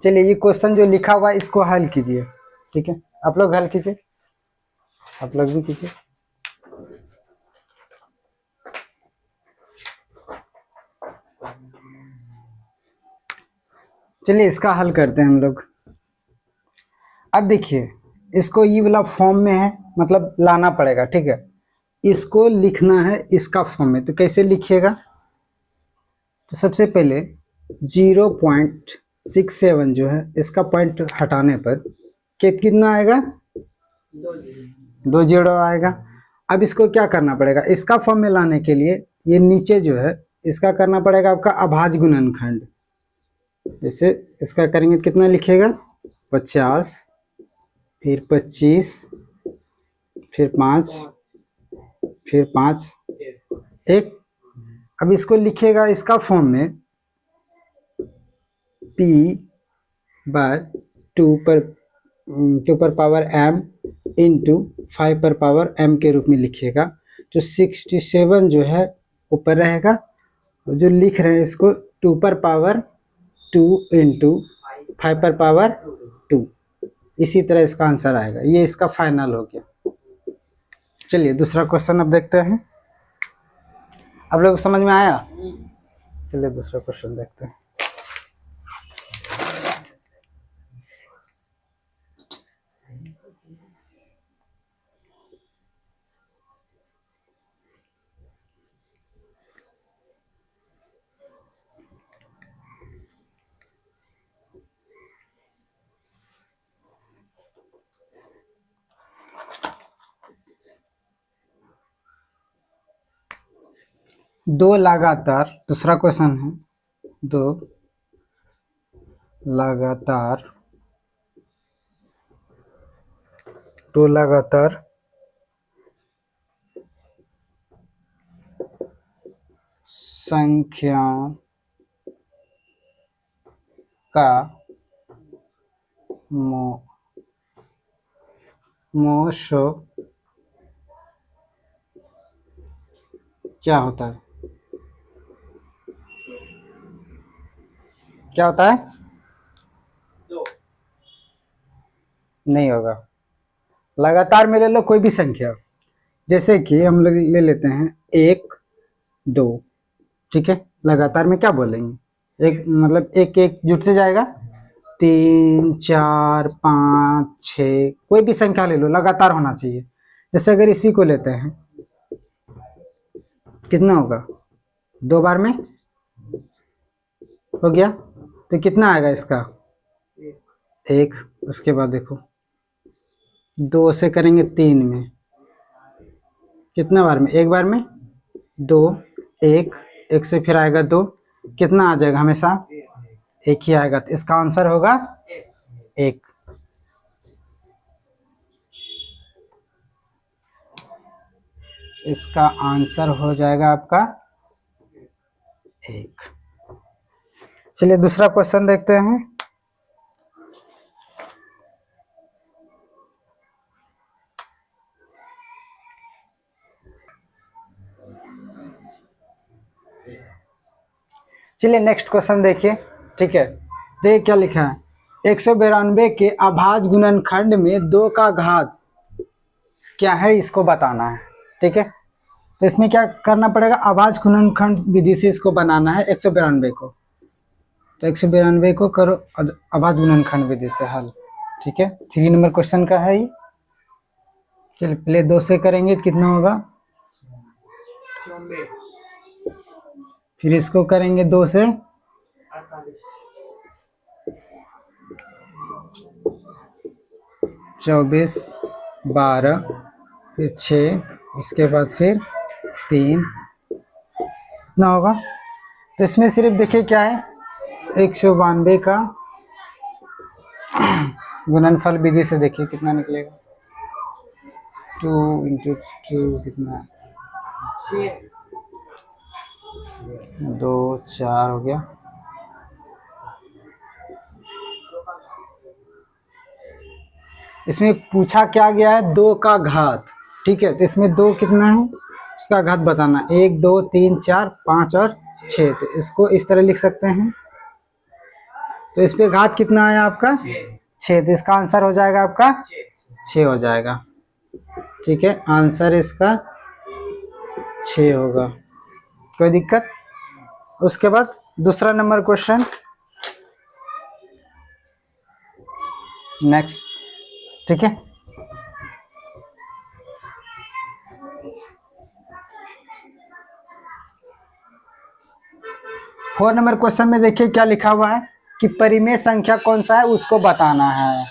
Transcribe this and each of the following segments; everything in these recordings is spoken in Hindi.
चलिए ये क्वेश्चन जो लिखा हुआ है इसको हल कीजिए, ठीक है। आप लोग हल कीजिए, आप लोग भी कीजिए। चलिए इसका हल करते हैं हम लोग। अब देखिए इसको ये वाला फॉर्म में है, मतलब लाना पड़ेगा, ठीक है। इसको लिखना है इसका फॉर्म में, तो कैसे लिखिएगा? तो सबसे पहले 0.67 जो है इसका पॉइंट हटाने पर कितना आएगा? 2 जीरो आएगा। अब इसको क्या करना पड़ेगा? इसका फॉर्म में लाने के लिए ये नीचे जो है इसका करना पड़ेगा आपका अभाज्य गुणनखंड। जैसे इसका करेंगे कितना लिखेगा? 50, फिर 25, फिर 5, फिर 5, 1। अब इसको लिखेगा इसका फॉर्म में p बाय 2 पर पावर m इंटू 5 पर पावर m के रूप में लिखिएगा। तो 67 जो है ऊपर रहेगा, और जो लिख रहे हैं इसको 2 पर पावर 2 इंटू 5 पर पावर 2, इसी तरह इसका आंसर आएगा। ये इसका फाइनल हो गया। चलिए दूसरा क्वेश्चन अब देखते हैं। आप लोग को समझ में आया? चलिए दूसरा क्वेश्चन देखते हैं। दो लगातार, दूसरा क्वेश्चन है, दो लगातार संख्याओं का मोशो क्या होता है? क्या होता है? नहीं होगा। लगातार में ले लो कोई भी संख्या, जैसे कि हम लोग ले लेते हैं 1 2, ठीक है। लगातार में क्या बोलेंगे? एक मतलब एक एक जुट से जाएगा, 3 4 5 6, कोई भी संख्या ले लो, लगातार होना चाहिए। जैसे अगर इसी को लेते हैं, कितना होगा? 2 बार में हो गया, तो कितना आएगा इसका? 1। उसके बाद देखो 2 से करेंगे 3 में, कितना बार में? 1 बार में 2, 1, 1 से फिर आएगा 2, कितना आ जाएगा? हमेशा 1 ही आएगा। तो इसका आंसर होगा 1। इसका आंसर हो जाएगा आपका 1। चलिए दूसरा क्वेश्चन देखते हैं। चलिए नेक्स्ट क्वेश्चन देखिए, ठीक है। देखिए क्या लिखा है? 192 के अभाज्य गुणनखंड में 2 का घात क्या है, इसको बताना है, ठीक है। तो इसमें क्या करना पड़ेगा? अभाज्य गुणनखंड विधि से इसको बनाना है 192 को। तो 192 को करो अभाज्य गुणनखंड विधि से हल, ठीक है। 3 नंबर क्वेश्चन का है ये। चलिए पहले 2 से करेंगे तो कितना होगा? फिर इसको करेंगे 2 से, 24, 12, फिर 6, इसके बाद फिर 3, कितना होगा? तो इसमें सिर्फ देखिए क्या है, 192 का गुणनफल विधि से देखिए कितना निकलेगा। 2 इंटू 2 कितना? 2 4 हो गया। इसमें पूछा क्या गया है? 2 का घात, ठीक है। तो इसमें 2 कितना है उसका घात बताना, 1 2 3 4 5 और 6। तो इसको इस तरह लिख सकते हैं, तो इस पे घात कितना आया आपका 6, तो इसका आंसर हो जाएगा आपका 6 हो जाएगा। ठीक है, आंसर इसका 6 होगा। कोई दिक्कत? उसके बाद दूसरा नंबर क्वेश्चन, नेक्स्ट। ठीक है, फोर नंबर क्वेश्चन में देखिए क्या लिखा हुआ है कि परिमेय संख्या कौन सा है उसको बताना है।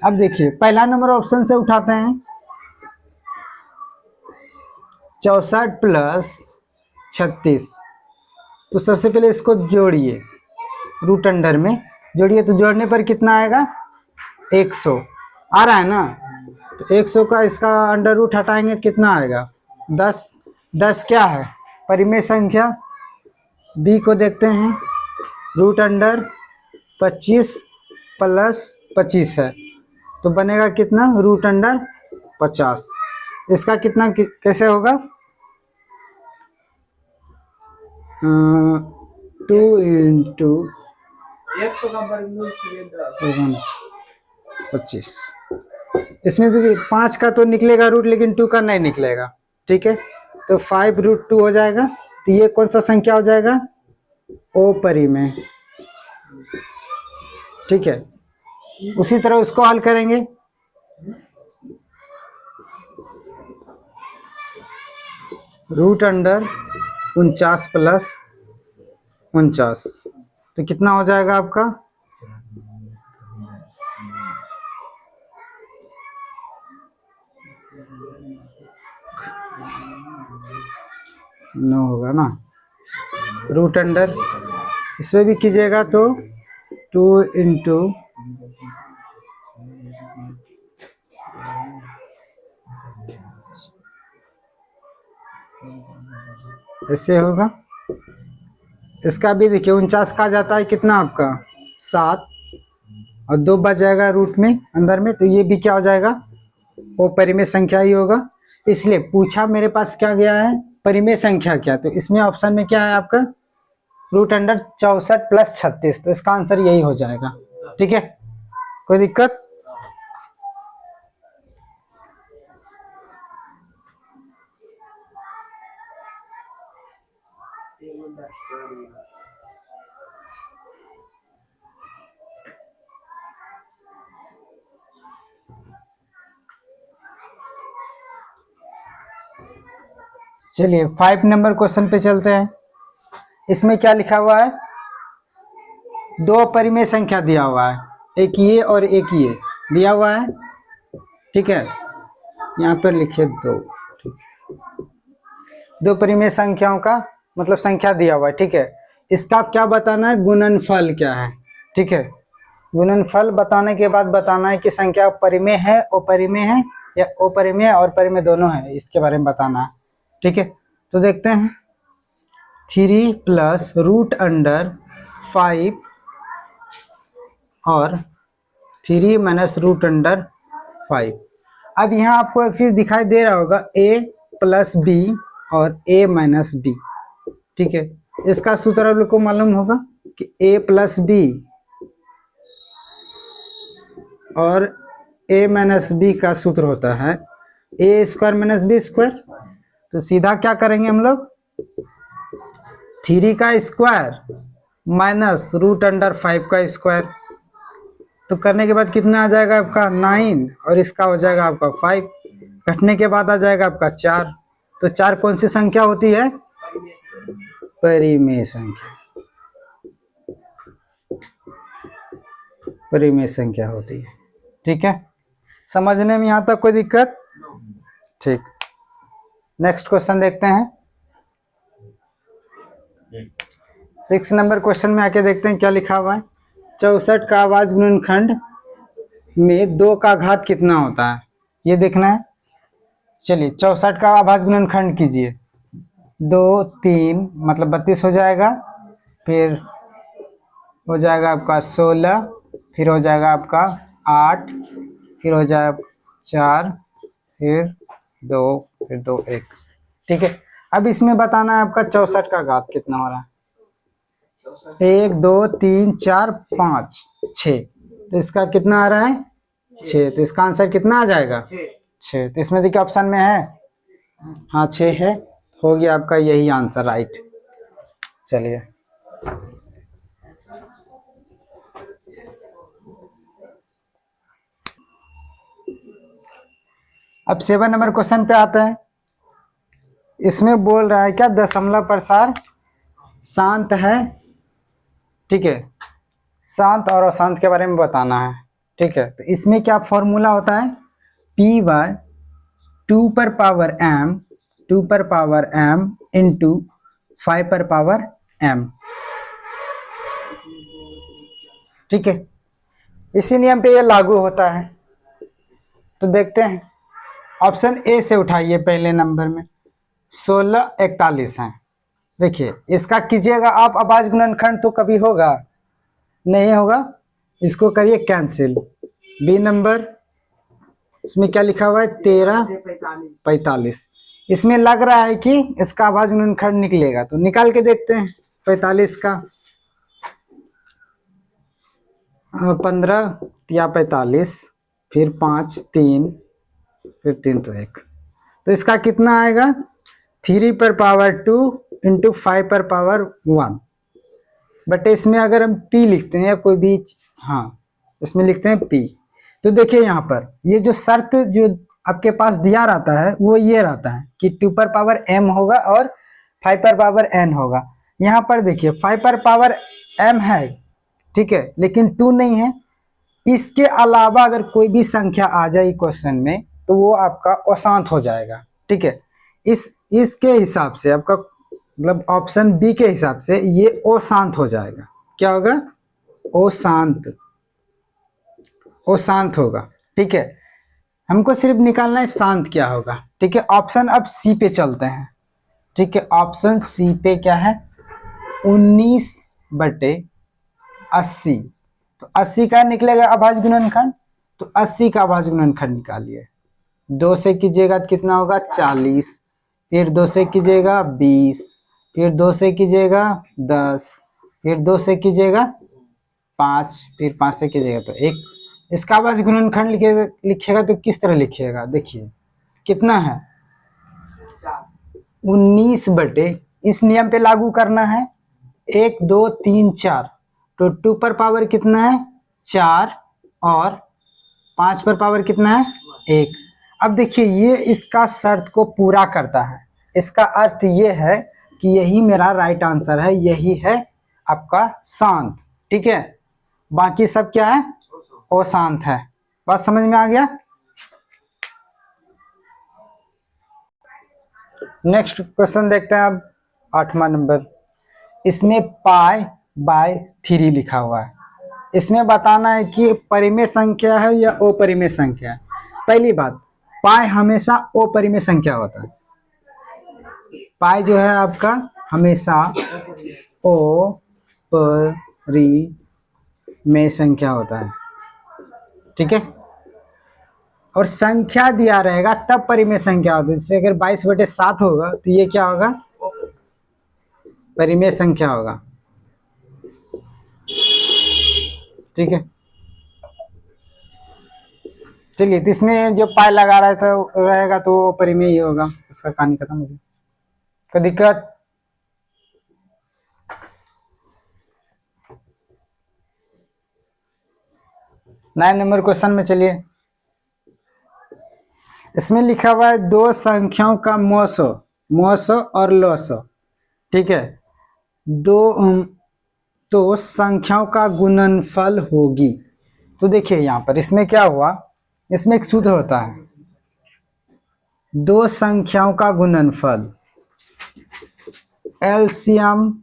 अब देखिए पहला नंबर ऑप्शन से उठाते हैं, 64 प्लस 36। तो सबसे पहले इसको जोड़िए, रूट अंडर में जोड़िए, तो जोड़ने पर कितना आएगा 100 आ रहा है ना। तो 100 का इसका अंडर रूट हटाएंगे कितना आएगा 10। 10 क्या है परिमेय संख्या, बी को देखते हैं, रूट अंडर 25 प्लस 25 है, तो बनेगा कितना रूट अंडर 50। इसका कितना कैसे होगा 2 इंटू 25। इसमें देखिए 5 का तो निकलेगा रूट, लेकिन 2 का नहीं निकलेगा। ठीक है, तो 5 रूट 2 हो जाएगा। तो ये कौन सा संख्या हो जाएगा अपरिमेय। ठीक है, उसी तरह उसको हल करेंगे। रूट अंडर 49 प्लस 49, तो कितना हो जाएगा आपका 9 होगा ना। रूट अंडर इसमें भी कीजिएगा तो 2 इंटू ऐसे होगा। इसका भी देखिए 49 का जाता है कितना आपका 7, और 2 बच जाएगा रूट में अंदर में, तो ये भी क्या हो जाएगा वो परिमेय संख्या ही होगा। इसलिए पूछा मेरे पास क्या गया है परिमेय संख्या क्या, तो इसमें ऑप्शन में क्या है आपका रूट अंडर 64 प्लस 36, तो इसका आंसर यही हो जाएगा। ठीक है, कोई दिक्कत? चलिए 5 नंबर क्वेश्चन पे चलते हैं। इसमें क्या लिखा हुआ है, दो परिमेय संख्या दिया हुआ है, एक ये और एक ये दिया हुआ है। ठीक है, यहाँ पर लिखिए 2। ठीक, दो परिमेय संख्याओं का मतलब संख्या दिया हुआ है। ठीक है, इसका क्या बताना है गुणनफल क्या है। ठीक है, गुणनफल बताने के बाद बताना है कि संख्या परिमेय है अपरिमेय है या अपरिमेय और परिमेय दोनों है, इसके बारे में बताना है। ठीक है, तो देखते हैं 3 प्लस रूट अंडर 5 और 3 माइनस रूट अंडर 5। अब यहाँ आपको एक चीज दिखाई दे रहा होगा a प्लस बी और a माइनस बी। ठीक है, इसका सूत्र आप लोग को मालूम होगा कि a प्लस बी और a माइनस बी का सूत्र होता है a square minus B square. तो सीधा क्या करेंगे हम लोग 3 का स्क्वायर माइनस रूट अंडर 5 का स्क्वायर, तो करने के बाद कितना आ जाएगा आपका 9 और इसका हो जाएगा आपका 5, घटने के बाद आ जाएगा आपका 4। तो 4 कौन सी संख्या होती है परिमेय संख्या, परिमेय संख्या होती है। ठीक है, समझने में यहाँ तक कोई दिक्कत? ठीक, नेक्स्ट क्वेश्चन देखते हैं। 6 नंबर क्वेश्चन में आके देखते हैं क्या लिखा हुआ है। 64 का अभाज्य गुणनखंड में 2 का घात कितना होता है ये देखना है। चलिए 64 का अभाज्य गुणनखंड कीजिए, 2 3 मतलब 32 हो जाएगा, फिर हो जाएगा आपका 16, फिर हो जाएगा आपका 8, फिर हो जाएगा 4, फिर 2, फिर 2 1। ठीक है, अब इसमें बताना है आपका 64 का घात कितना हो रहा है। 1 2 3 4 5 6, तो इसका कितना आ रहा है 6, तो इसका आंसर कितना आ जाएगा 6। तो इसमें देखिए ऑप्शन में है, हाँ 6 है, हो गया आपका यही आंसर राइट। चलिए अब 7 नंबर क्वेश्चन पे आते हैं। इसमें बोल रहा है क्या दशमलव प्रसार शांत है, ठीक है, शांत और अशांत के बारे में बताना है, ठीक है। तो इसमें क्या फॉर्मूला होता है, पी बाय 2 पर पावर m इंटू 5 पर पावर m, ठीक है। इसी नियम पे ये लागू होता है। तो देखते हैं, ऑप्शन ए से उठाइए, पहले नंबर में 16 41 है। देखिए इसका कीजिएगा आप अभाज्य गुणनखंड तो कभी होगा नहीं होगा, इसको करिए कैंसिल। बी नंबर, इसमें क्या लिखा हुआ है 13 45, इसमें लग रहा है कि इसका अभाज्य गुणनखंड निकलेगा, तो निकाल के देखते हैं। 45 का 15 या 45, फिर 5 3, फिर 3 तो 1, तो इसका कितना आएगा 3 पर पावर 2 इंटू 5 पर पावर 1, बट इसमें अगर हम p लिखते हैं या कोई भी, हाँ इसमें लिखते हैं p। तो देखिए यहाँ पर ये जो शर्त जो आपके पास दिया रहता है वो ये रहता है कि 2 पर पावर m होगा और 5 पर पावर n होगा। यहाँ पर देखिए 5 पर पावर m है, ठीक है, लेकिन 2 नहीं है। इसके अलावा अगर कोई भी संख्या आ जाए क्वेश्चन में तो वो आपका अशांत हो जाएगा, ठीक है। इसके हिसाब से आपका मतलब ऑप्शन बी के हिसाब से ये अशांत हो जाएगा। क्या होगा अशांत, अशांत होगा, ठीक है। हमको सिर्फ निकालना है शांत क्या होगा, ठीक है। ऑप्शन अब सी पे चलते हैं, ठीक है। ऑप्शन सी पे क्या है 19/80, तो 80 का निकलेगा अभाज्य गुणनखंड, तो 80 का अभाज्य गुणनखंड निकालिए। 2 से कीजिएगा तो कितना होगा 40, फिर 2 से कीजिएगा 20, फिर 2 से कीजिएगा 10, फिर 2 से कीजिएगा 5, फिर 5 से कीजिएगा तो 1। इसका अभाज्य गुणनखंड लिखिएगा तो किस तरह लिखिएगा, देखिए कितना है 19 इस नियम पे लागू करना है 1 2 3 4, तो 2 पर पावर कितना है 4 और 5 पर पावर कितना है 1। अब देखिए ये इसका शर्त को पूरा करता है, इसका अर्थ ये है कि यही मेरा राइट आंसर है, यही है आपका शांत, ठीक है। बाकी सब क्या है अशांत है। बात समझ में आ गया। नेक्स्ट क्वेश्चन देखते हैं अब 8वां नंबर। इसमें पाई बाय 3 लिखा हुआ है। इसमें बताना है कि परिमेय संख्या है या अपरिमेय संख्या है। पहली बात, पाई हमेशा अपरिमेय संख्या होता है। पाई जो है आपका हमेशा अपरिमेय संख्या होता है, ठीक है। और संख्या दिया रहेगा तब परिमेय संख्या होती है। जैसे अगर 22/7 होगा तो ये क्या होगा परिमेय संख्या होगा, ठीक है। चलिए, तो इसमें जो पाई लगा रहा था रहेगा तो वो परिमेय ही होगा। उसका कहानी खत्म हो गई। कोई दिक्कत? नाइन नंबर क्वेश्चन में चलिए। इसमें लिखा हुआ है दो संख्याओं का मौसो और लसो, ठीक है। तो संख्याओं का गुणनफल होगी। तो देखिए यहाँ पर इसमें क्या हुआ, इसमें एक सूत्र होता है दो संख्याओं का गुणनफल, एलसीएम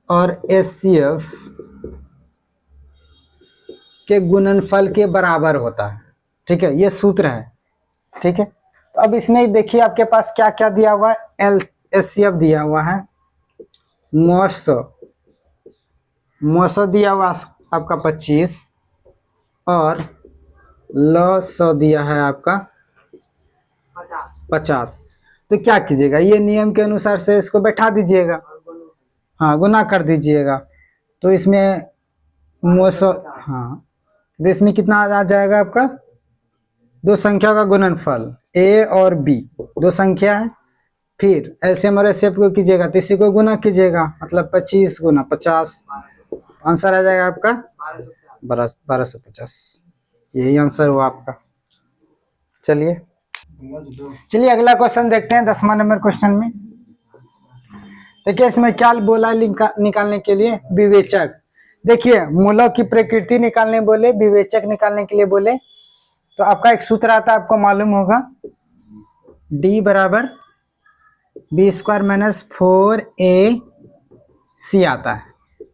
और एचसीएफ के गुणनफल के बराबर होता है, ठीक है। ये सूत्र है, ठीक है। तो अब इसमें देखिए आपके पास क्या क्या दिया हुआ है, एचसीएफ दिया हुआ है, मौसो दिया हुआ आपका 25 और ल 100 दिया है आपका 50। तो क्या कीजिएगा, ये नियम के अनुसार से इसको बैठा दीजिएगा, हाँ गुना कर दीजिएगा। तो इसमें हाँ, तो इसमें कितना आ जाएगा आपका, दो संख्या का गुणनफल ए और बी, दो संख्या है, फिर एलसीएम और एचसीएफ को कीजिएगा तो इसी को गुना कीजिएगा, मतलब 25 गुना 50, आंसर आ जाएगा आपका 1250। यही आंसर हुआ आपका। चलिए चलिए अगला क्वेश्चन देखते हैं, 10वां नंबर क्वेश्चन में। देखिए इसमें क्या बोला निकालने के लिए, विवेचक। देखिए मूलों की प्रकृति निकालने बोले, विवेचक निकालने के लिए बोले, तो आपका एक सूत्र आता है, आपको मालूम होगा, d बराबर बी स्क्वायर माइनस 4ac आता है,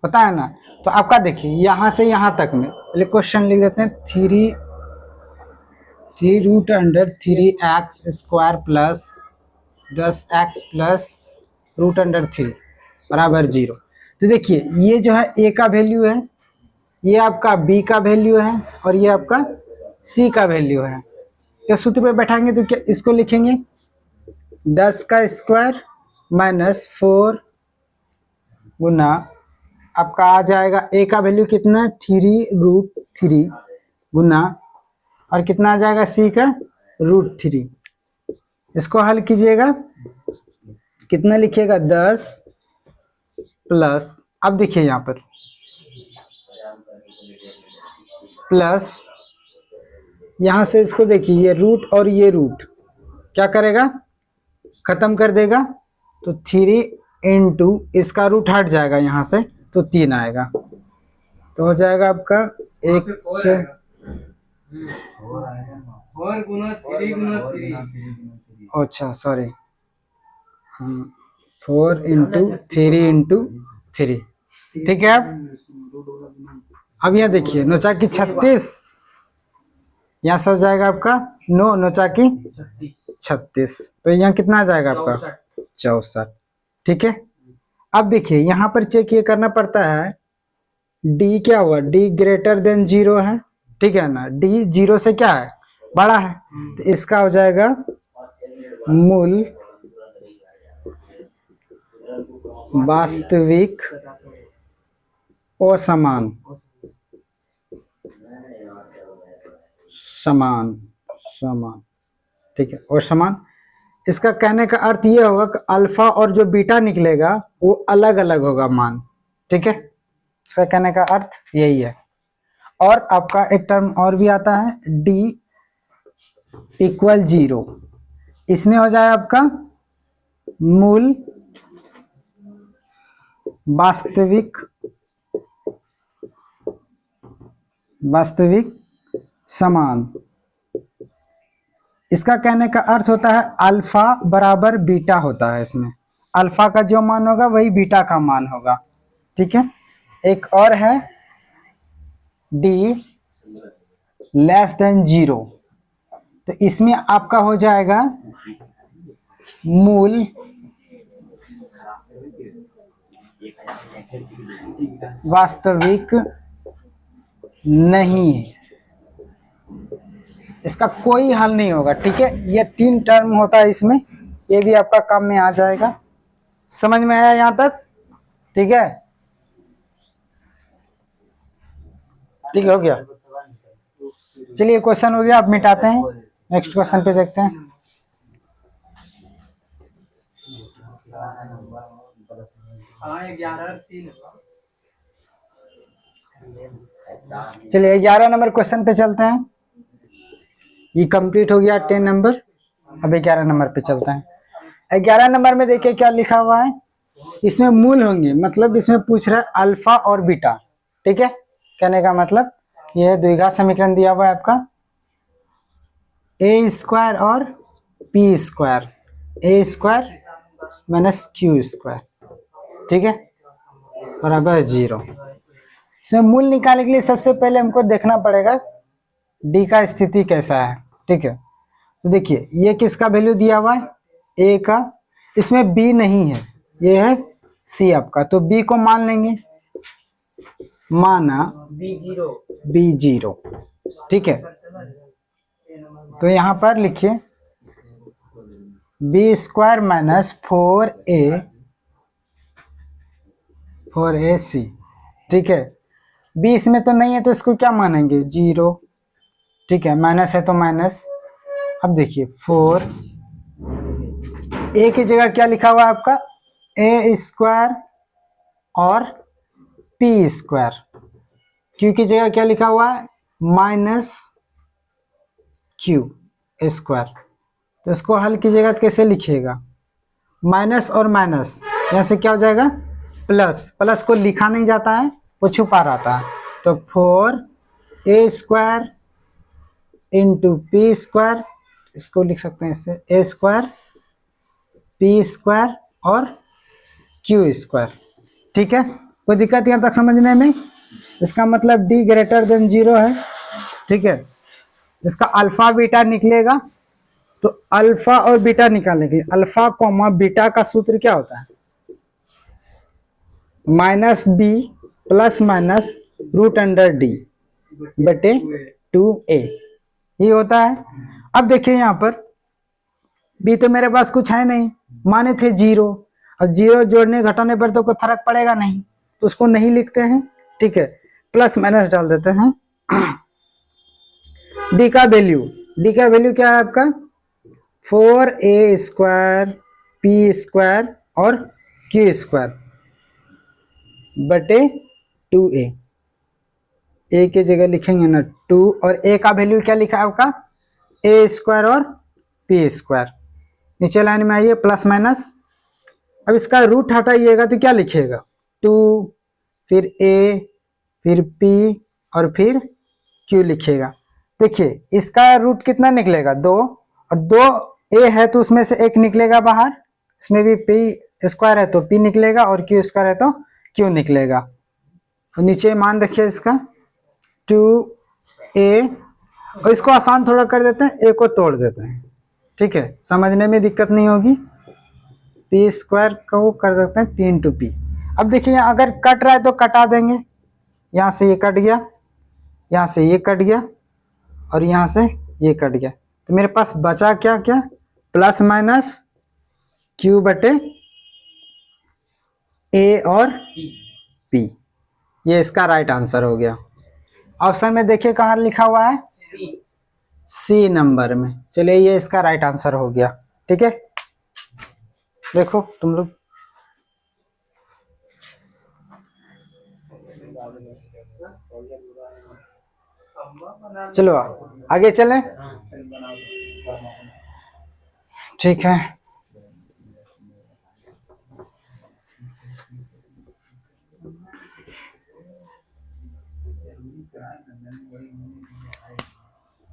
पता है ना। तो आपका देखिए यहाँ से यहाँ तक में पहले क्वेश्चन लिख देते हैं, 3√3x square plus 10x plus √3 बराबर 0। तो देखिए ये जो है a का वैल्यू है, ये आपका b का वैल्यू है, और ये आपका c का वैल्यू है। तो सूत्र पे बैठाएंगे तो क्या इसको लिखेंगे, 10 का स्क्वायर माइनस 4 गुना आपका आ जाएगा a का वैल्यू कितना, 3√3 गुना, और कितना आ जाएगा c का √3। इसको हल कीजिएगा, कितना लिखिएगा 10 प्लस, अब देखिए यहाँ पर प्लस, यहाँ से इसको देखिए ये रूट और ये रूट क्या करेगा, खत्म कर देगा। तो 3 इंटू इसका रूट हट जाएगा यहाँ से, तो 3 आएगा, तो हो जाएगा आपका 1 से अच्छा सॉरी 4 इंटू 3 इंटू 3, ठीक है। अब यहाँ देखिए नोचा की 36, यहाँ से हो जाएगा आपका 9 नोचा की 36, तो यहाँ कितना आ जाएगा आपका 64, ठीक है। अब देखिए यहाँ पर चेक ये करना पड़ता है, डी क्या हुआ, डी ग्रेटर देन 0 है, ठीक है ना, डी 0 से क्या है, बड़ा है, तो इसका हो जाएगा मूल वास्तविक और समान ठीक है, और समान। इसका कहने का अर्थ ये होगा कि अल्फा और जो बीटा निकलेगा वो अलग अलग होगा मान, ठीक है, इसका कहने का अर्थ यही है। और आपका एक टर्म और भी आता है, d इक्वल 0, इसमें हो जाए आपका मूल वास्तविक समान। इसका कहने का अर्थ होता है अल्फा बराबर बीटा होता है, इसमें अल्फा का जो मान होगा वही बीटा का मान होगा, ठीक है। एक और है d लेस देन 0, तो इसमें आपका हो जाएगा मूल वास्तविक नहीं, इसका कोई हल नहीं होगा, ठीक है। ये 3 टर्म होता है इसमें, ये भी आपका काम में आ जाएगा। समझ में आया यहाँ तक, ठीक है, ठीक हो गया। चलिए क्वेश्चन हो गया, अब मिटाते हैं, नेक्स्ट क्वेश्चन पे देखते हैं। चलिए 11 नंबर क्वेश्चन पे चलते हैं, ये कंप्लीट हो गया 10 नंबर, अब 11 नंबर पे चलते हैं। 11 नंबर में देखिए क्या लिखा हुआ है, इसमें मूल होंगे, मतलब इसमें पूछ रहा है अल्फा और बीटा, ठीक है। कहने का मतलब यह द्विघात समीकरण दिया हुआ है आपका, ए स्क्वायर और पी स्क्वायर, ए स्क्वायर माइनस क्यू स्क्वायर, ठीक है, बराबर 0। इसमें मूल निकालने के लिए सबसे पहले हमको देखना पड़ेगा डी का स्थिति कैसा है, ठीक है। तो देखिए ये किसका वैल्यू दिया हुआ है, ए का, इसमें बी नहीं है, ये है सी आपका, तो बी को मान लेंगे, माना B0, ठीक है। तो यहाँ पर लिखिए बी स्क्वायर माइनस 4ac, ठीक है। बी इसमें तो नहीं है तो इसको क्या मानेंगे, 0, ठीक है। माइनस है तो माइनस। अब देखिए 4, ए की जगह क्या लिखा हुआ है आपका, ए स्क्वायर और पी स्क्वायर। क्यू की जगह क्या लिखा हुआ है, माइनस क्यू स्क्वायर। तो इसको हल कीजिएगा तो कैसे लिखिएगा, माइनस और माइनस यहाँ से क्या हो जाएगा, प्लस। प्लस को लिखा नहीं जाता है, वो छुपा रहता है। तो 4a² इंटू पी स्क्वायर, इसको लिख सकते हैं इससे, a² p² और q², ठीक है। कोई दिक्कत यहाँ तक समझने में? इसका मतलब d ग्रेटर देन 0 है, ठीक है। इसका अल्फा बीटा निकलेगा, तो अल्फा और बीटा निकालने के लिए अल्फा कॉमा बीटा का सूत्र क्या होता है, minus B plus minus root under D बटे 2a, ये होता है। अब देखिए यहाँ पर बी तो मेरे पास कुछ है नहीं, माने थे 0, और 0 जोड़ने घटाने पर तो कोई फर्क पड़ेगा नहीं, तो उसको नहीं लिखते हैं, ठीक है। प्लस माइनस डाल देते हैं। डी का वैल्यू क्या है आपका, 4a² p² और q² बटे 2a। ए की जगह लिखेंगे ना 2, और ए का वैल्यू क्या लिखा है आपका, a² और p²। नीचे लाइन में आइए, प्लस माइनस। अब इसका रूट हटाइएगा तो क्या लिखिएगा, 2, फिर a, फिर p और फिर q लिखिएगा। देखिए इसका रूट कितना निकलेगा, 2, और 2a है तो उसमें से एक निकलेगा बाहर, इसमें भी p² है तो p निकलेगा, और q² है तो q निकलेगा। तो नीचे मान रखिए इसका 2a, और इसको आसान थोड़ा कर देते हैं, a को तोड़ देते हैं, ठीक है, समझने में दिक्कत नहीं होगी। p² को कर सकते हैं p इंटू पी। अब देखिए यहाँ अगर कट रहा है तो कटा देंगे, यहाँ से ये कट गया, यहाँ से ये कट गया, और यहाँ से ये कट गया, तो मेरे पास बचा क्या क्या, प्लस माइनस q बटे a और p। ये इसका राइट आंसर हो गया। ऑप्शन में देखिए कहाँ लिखा हुआ है, सी नंबर में। चलिए ये इसका राइट आंसर हो गया, ठीक है। देखो तुम लोग, चलो आगे चलें, ठीक है।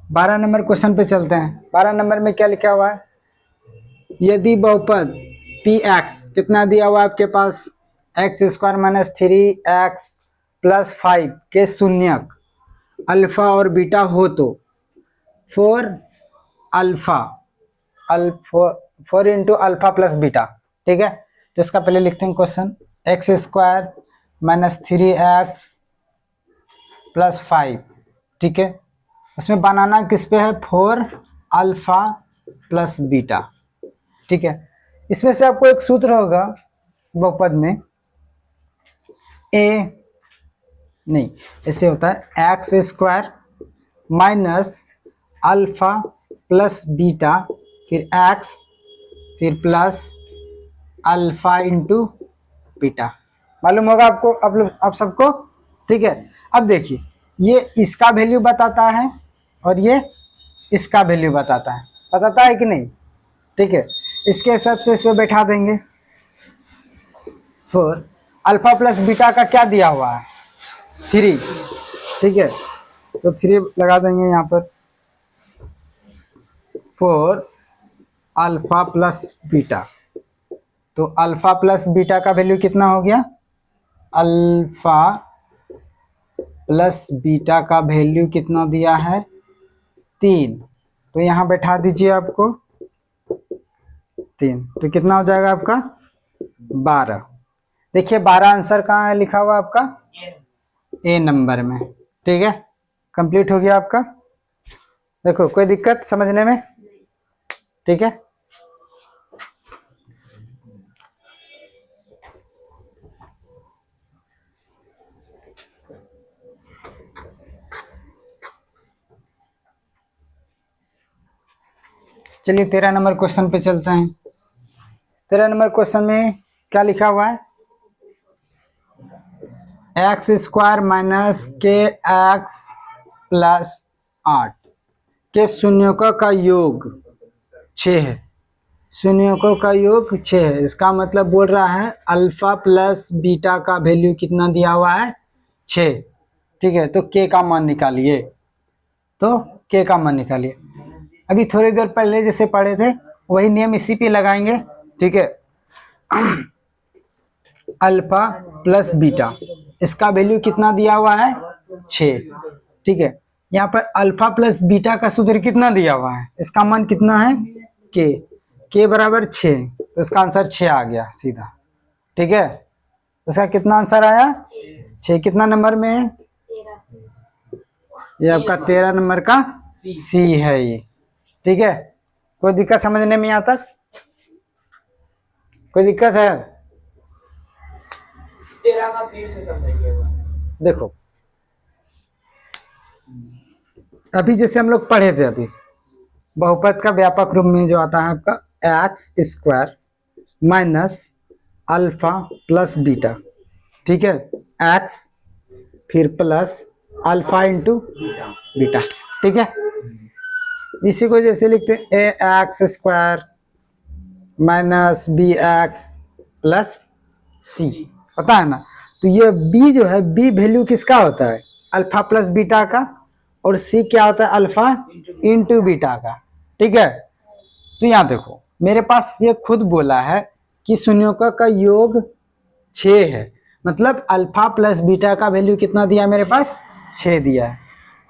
बारह नंबर क्वेश्चन पे चलते हैं। 12 नंबर में क्या लिखा हुआ है, यदि बहुपद पी एक्स कितना दिया हुआ है आपके पास, x² माइनस 3x प्लस 5 के शून्यक अल्फा और बीटा हो तो 4 इंटू अल्फा प्लस बीटा, ठीक है। तो इसका पहले लिखते हैं question, x² minus 3x plus 5, ठीक है। इसमें बनाना किस पे है, 4 अल्फा प्लस बीटा, ठीक है। इसमें से आपको एक सूत्र होगा बहुपद में, नहीं ऐसे होता है, x² minus alpha plus beta, फिर x, फिर प्लस अल्फा इंटू बीटा। मालूम होगा आपको, आप सबको, ठीक है। अब देखिए ये इसका वैल्यू बताता है और ये इसका वैल्यू बताता है कि नहीं, ठीक है। इसके हिसाब से इस पर बैठा देंगे। 4 अल्फा प्लस बीटा का क्या दिया हुआ है, 3, ठीक है। तो 3 लगा देंगे यहाँ पर, 4 अल्फा प्लस बीटा, तो अल्फा प्लस बीटा का वैल्यू कितना हो गया, अल्फा प्लस बीटा का वैल्यू कितना दिया है, 3। तो यहाँ बैठा दीजिए आपको 3, तो कितना हो जाएगा आपका 12। देखिए 12 आंसर कहाँ है लिखा हुआ आपका, ए नंबर में, ठीक है। कंप्लीट हो गया आपका। देखो कोई दिक्कत समझने में, ठीक है। चलिए 13 नंबर क्वेश्चन पे चलते हैं। 13 नंबर क्वेश्चन में क्या लिखा हुआ है? एक्स स्क्वायर माइनस के एक्स प्लस 8 के शून्यकों का योग 6 है। शून्यकों का योग 6 है। इसका मतलब बोल रहा है अल्फा प्लस बीटा का वैल्यू कितना दिया हुआ है? 6। ठीक है, तो के का मान निकालिए। तो के का मान निकालिए। अभी थोड़ी देर पहले जैसे पढ़े थे वही नियम इसी पे लगाएंगे। ठीक है, अल्फा प्लस बीटा, इसका वैल्यू कितना दिया हुआ है? 6। ठीक है, यहाँ पर अल्फा प्लस बीटा का सूत्र कितना दिया हुआ है? इसका मान कितना है? के बराबर 6, तो इसका आंसर 6 आ गया सीधा। ठीक है, इसका कितना आंसर आया? 6। कितना नंबर में है? ये आपका 13 नंबर का सी है ये। ठीक है, कोई दिक्कत समझने में यहाँ तक? कोई दिक्कत है? 13 का फिर से समझाइएगा। देखो, अभी जैसे हम लोग पढ़े थे, अभी बहुपद का व्यापक रूप में जो आता है आपका x square minus alpha plus beta. ठीक है, एक्स फिर प्लस अल्फा इंटू बीटा। ठीक है, इसी को जैसे लिखते हैं A X square minus B X plus C, पता है ना? तो ये बी जो है, बी वैल्यू किसका होता है? अल्फा प्लस बीटा का। और सी क्या होता है? अल्फा इंटू बीटा का। ठीक है, तो यहाँ देखो मेरे पास ये खुद बोला है कि शून्यों का योग 6 है, मतलब अल्फा प्लस बीटा का वैल्यू कितना दिया मेरे पास? 6 दिया है।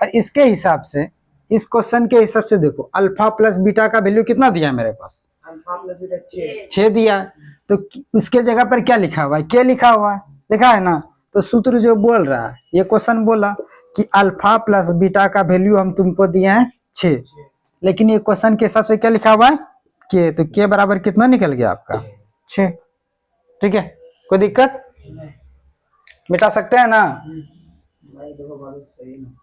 और इसके हिसाब से, इस क्वेश्चन के हिसाब से देखो अल्फा प्लस बीटा का वैल्यू कितना दिया है मेरे पास? अल्फा प्लस बीटा 6 दिया है। तो उसके जगह पर क्या लिखा हुआ है? के लिखा हुआ है, लिखा है ना? तो सूत्र जो बोल रहा है, ये क्वेश्चन बोला कि अल्फा प्लस बीटा का वैल्यू हम तुमको दिए हैं 6, लेकिन ये क्वेश्चन के हिसाब से क्या लिखा हुआ है? के। तो के बराबर कितना निकल गया आपका? 6। ठीक है, कोई दिक्कत? मिटा सकते हैं ना? भाई देखो बात सही ना।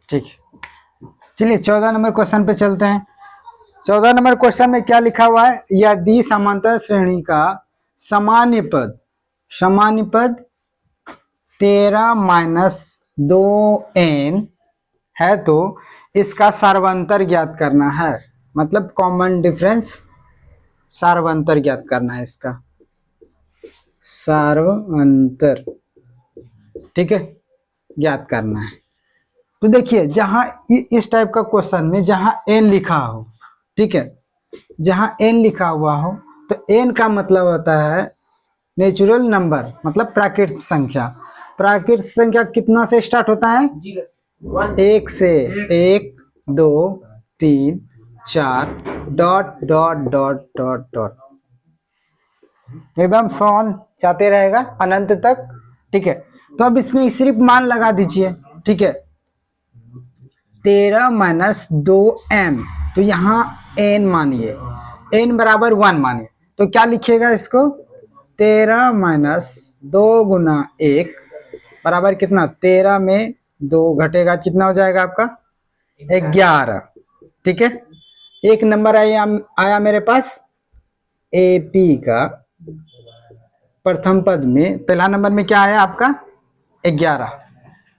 ठीक, चलिए 14 नंबर क्वेश्चन पे चलते हैं। 14 नंबर क्वेश्चन में क्या लिखा हुआ है? यदि समांतर श्रेणी का सामान्य पद 13 माइनस 2n है तो इसका सार्वंतर ज्ञात करना है। मतलब कॉमन डिफरेंस, सार्वंतर ज्ञात करना है इसका, सार्वंतर। ठीक है, ज्ञात करना है। तो देखिए जहां इस टाइप का क्वेश्चन में जहां n लिखा हो, ठीक है, जहां n लिखा हुआ हो तो n का मतलब होता है नेचुरल नंबर, मतलब प्राकृतिक संख्या। प्राकृतिक संख्या कितना से स्टार्ट होता है? 1 से। 1 2 3 4 dot dot dot dot dot, एकदम सॉन जाते रहेगा अनंत तक। ठीक है, तो अब इसमें सिर्फ मान लगा दीजिए। ठीक है, 13 माइनस 2n, तो यहाँ n मानिए, n बराबर 1 मानिए, तो क्या लिखिएगा इसको? 13 माइनस 2 गुना 1 बराबर कितना? 13 में 2 घटेगा, कितना हो जाएगा आपका? 11। ठीक है, एक नंबर आया मेरे पास AP का प्रथम पद में, पहला नंबर में क्या आया आपका? 11।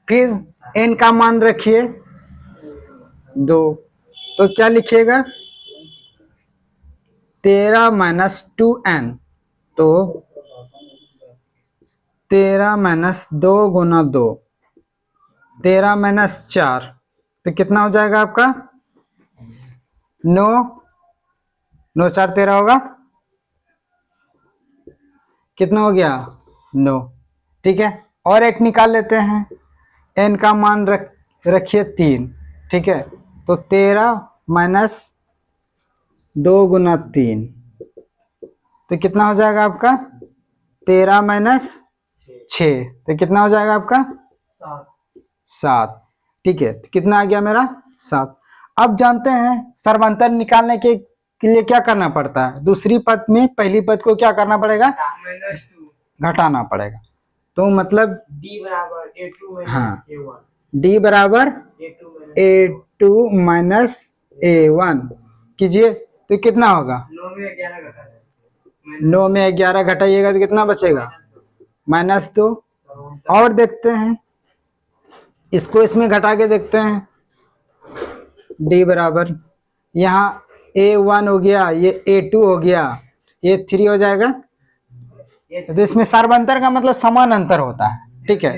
फिर n का मान रखिए 2, तो क्या लिखिएगा? 13 माइनस 2n, तो 13 माइनस 2 गुना 2, 13 माइनस 4, तो कितना हो जाएगा आपका? 9। 9 4 13 होगा, कितना हो गया? 9। ठीक है, और एक निकाल लेते हैं। n का मान रखिए 3। ठीक है, तो 13 माइनस 2 गुना 3, तो कितना हो जाएगा आपका? 13 माइनस 6, तो कितना हो जाएगा आपका? 7। ठीक है, तो कितना आ गया मेरा? 7। अब जानते हैं सर्वांतर निकालने के के लिए क्या करना पड़ता है, दूसरी पद में पहली पद को क्या करना पड़ेगा, -2 घटाना पड़ेगा। तो मतलब d बराबर a2 हाँ, a1 d बराबर a2 a2 माइनस a1 कीजिए तो कितना होगा, 9 में 11 घटा है 9 में 11 घटाइएगा तो कितना बचेगा, -2। और देखते हैं, इसको इसमें घटा के देखते हैं। d बराबर यहाँ a1 हो गया, ये a2 हो गया, ये 3 हो जाएगा। तो इसमें सार्वंतर का मतलब समान अंतर होता है, ठीक है।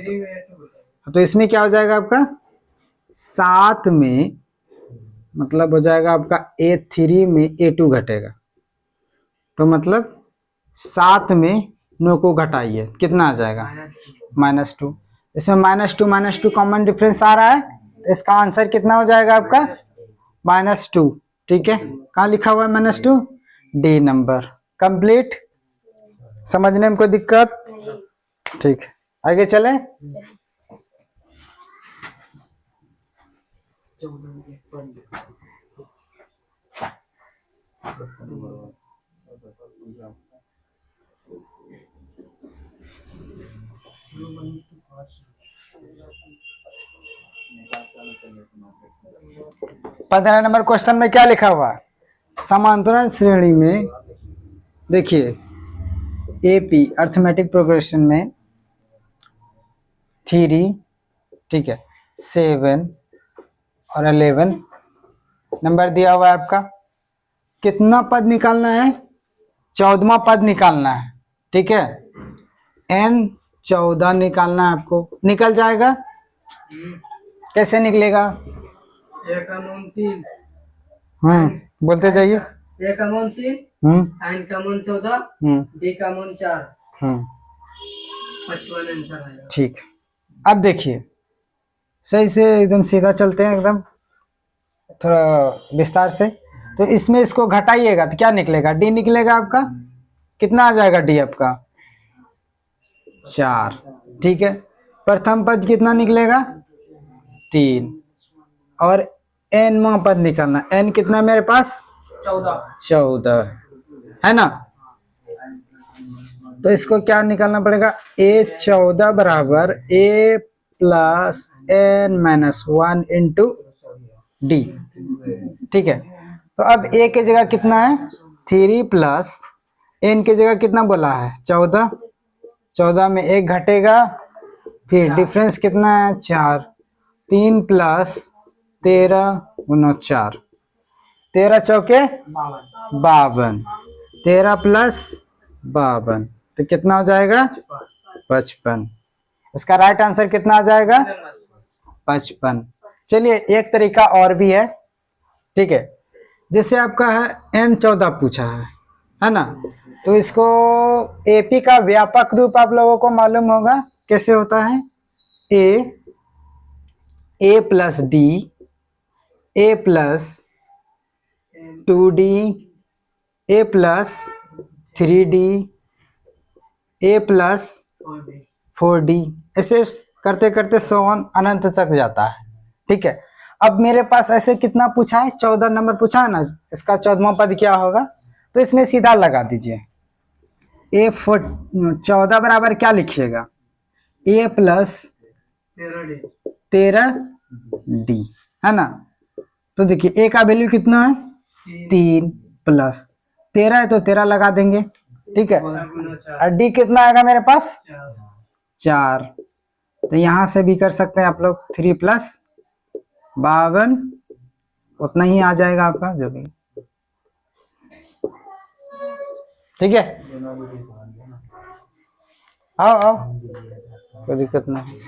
तो इसमें क्या हो जाएगा आपका 7 में, मतलब हो जाएगा आपका a3 में a2 घटेगा। तो मतलब 7 में 9 को घटाइए, कितना आ जाएगा -2। इसमें -2 कॉमन डिफरेंस आ रहा है, तो इसका आंसर कितना हो जाएगा आपका -2। ठीक है, कहाँ लिखा हुआ है -2, डी नंबर। कंप्लीट, समझने में कोई दिक्कत, ठीक है आगे चलें। पंद्रह नंबर क्वेश्चन में क्या लिखा हुआ है, समांतरण श्रेणी में देखिए एपी अर्थमेटिक प्रोग्रेशन में 3, ठीक है, 7 और 11 नंबर दिया हुआ है आपका। कितना पद निकालना है, 14वां पद निकालना है, ठीक है। n 14 निकालना है आपको, निकल जाएगा, कैसे निकलेगा, 1/3 बोलते जाइए। 1/3 n/14 d/4 55 आंसर आएगा। ठीक, अब देखिए सही से एकदम सीधा चलते हैं, एकदम थोड़ा विस्तार से। तो इसमें इसको घटाइएगा तो क्या निकलेगा, डी निकलेगा आपका, कितना आ जाएगा डी आपका 4, ठीक है। प्रथम पद कितना निकलेगा 3, और n पद निकालना, n कितना है मेरे पास 14 है ना। तो इसको क्या निकालना पड़ेगा, a14 बराबर a plus n-1 into D, ठीक है। तो अब a की जगह कितना है 3 प्लस n की जगह कितना बोला है 14, 14 में 1 घटेगा, फिर डिफरेंस कितना है 4, 3 प्लस 13 गुना 4, 13 चौके 52, 13 प्लस 52 तो कितना हो जाएगा 55। इसका राइट आंसर कितना आ जाएगा 55। चलिए एक तरीका और भी है, ठीक है। जैसे आपका है n14 पूछा है ना, तो इसको एपी का व्यापक रूप आप लोगों को मालूम होगा कैसे होता है, ए प्लस डी, ए प्लस 2d, ए प्लस 3d, ए प्लस 4d, ऐसे करते करते 100 अनंत तक जाता है, ठीक है। अब मेरे पास ऐसे कितना पूछा है 14 नंबर पूछा है ना, इसका 14वां पद क्या होगा, तो इसमें सीधा लगा दीजिए, ए 14 बराबर क्या लिखिएगा ए प्लस 13d है ना। तो देखिए ए का वैल्यू कितना है 3 प्लस 13 है तो 13 लगा देंगे, ठीक है। और डी कितना आएगा मेरे पास 4, तो यहां से भी कर सकते हैं आप लोग 3 प्लस 52, उतना ही आ जाएगा आपका जो भी, ठीक है। आओ आओ, कोई दिक्कत नहीं।